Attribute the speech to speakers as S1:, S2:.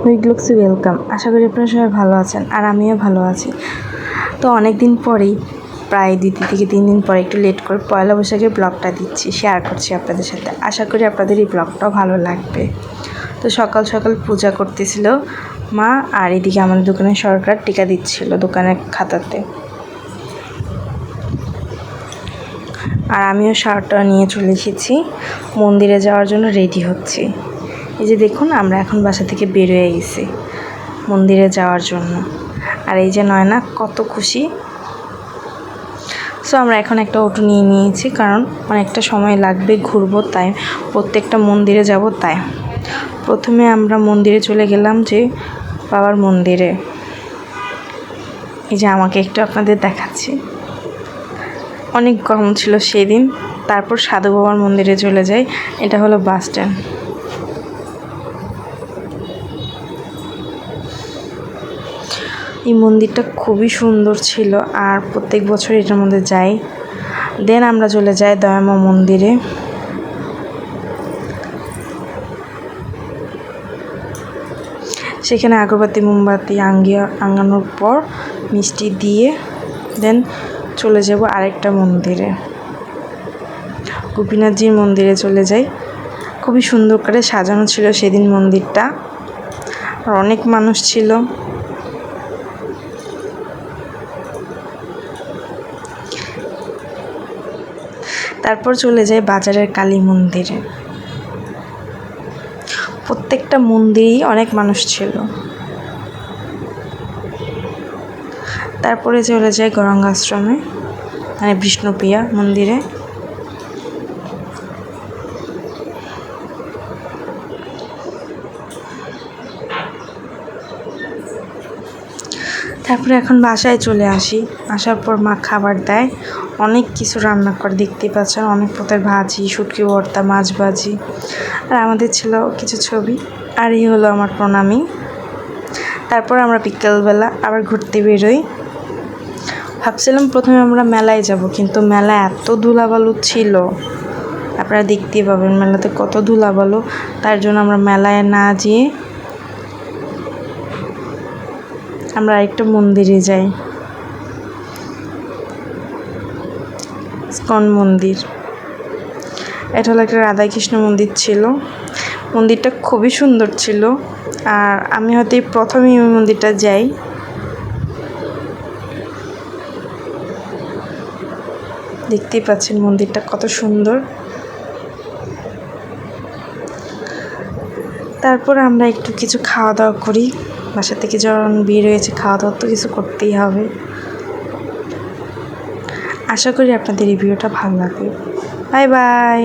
S1: Week looks welcome. আশা করি আপনারা সবাই ভালো আছেন, আর আমিও ভালো আছি। তো অনেক দিন পরেই, প্রায় 2 থেকে 3 দিন পরে একটু লেট করে পয়লা বৈশাখের ব্লগটা দিচ্ছি, শেয়ার করছি আপনাদের সাথে। আশা করি আপনাদের এই ব্লগটাও ভালো লাগবে। তো সকাল সকাল পূজা করতেছিল মা, আর এদিকে আমাদের দোকানের সরকার টিকা দিচ্ছিল দোকানের খাতাতে। আর আমিও শার্টটা নিয়ে চলে এসেছি, মন্দিরে যাওয়ার জন্য রেডি হচ্ছি। এই যে দেখুন, আমরা এখন বাসা থেকে বের হয়ে গেছি মন্দিরে যাওয়ার জন্য। আর এই যে নয়না কত খুশি। সো আমরা এখন একটা অটো নিয়ে নিয়েছি, কারণ অনেকটা সময় লাগবে, ঘুরবো, তাই প্রত্যেকটা মন্দিরে যাব। তাই প্রথমে আমরা মন্দিরে চলে গেলাম, যে বাবার মন্দিরে। এই যে আমাকে একটু আপনাদের দেখাচ্ছি, অনেক গরম ছিল সেদিন। তারপর সাধু বাবার মন্দিরে চলে যাই, এটা হলো বাস স্ট্যান্ড। এই মন্দিরটা খুবই সুন্দর ছিল, আর প্রত্যেক বছর এটার মধ্যে যাই। দেন আমরা চলে যাই দয়ামা মন্দিরে। সেখানে আগরবাতি মোমবাতি আঙ্গানোর পর মিষ্টি দিয়ে দেন চলে যাব আরেকটা মন্দিরে, গোপীনাথজির মন্দিরে চলে যাই। খুবই সুন্দর করে সাজানো ছিল সেদিন মন্দিরটা, আর অনেক মানুষ ছিল। তারপর চলে যাই বাজারের কালী মন্দিরে। প্রত্যেকটা মন্দিরেই অনেক মানুষ ছিল। তারপরে চলে যাই গৌরাঙ্গাশ্রমে, মানে বিষ্ণুপ্রিয়া মন্দিরে। তারপরে এখন বাসায় চলে আসি। আসার পর মা খাবার দেয়, অনেক কিছু রান্না করে, দেখতে পাচ্ছেন, অনেক পদের ভাজি, শুটকি ভর্তা, মাছ ভাজি, আর আমাদের ছিল কিছু ছবি। আর এই হলো আমার প্রণামী। তারপর আমরা বিকেলবেলা আবার ঘুরতে বেরোই। ভাবছিলাম প্রথমে আমরা মেলায় যাব, কিন্তু মেলা এত ধুলাবালু ছিল, আপনারা দেখতেই পাবেন মেলাতে কত ধুলাবালু। তার জন্য আমরা মেলায় না যেয়ে আমরা আরেকটা মন্দিরে যাই, ইস্কন মন্দির। এটা হলো একটা রাধাকৃষ্ণ মন্দির ছিল। মন্দিরটা খুবই সুন্দর ছিল, আর আমি হয়তো এই প্রথমেই ওই মন্দিরটা যাই। দেখতেই পাচ্ছেন মন্দিরটা কত সুন্দর। তারপর আমরা একটু কিছু খাওয়া দাওয়া করি। বাসা থেকে যখন বের হয়েছে, খাওয়া দাওয়া তো কিছু করতেই হবে। আশা করি আপনাদের এই ভিডিওটা ভালো লাগবে। Bye bye.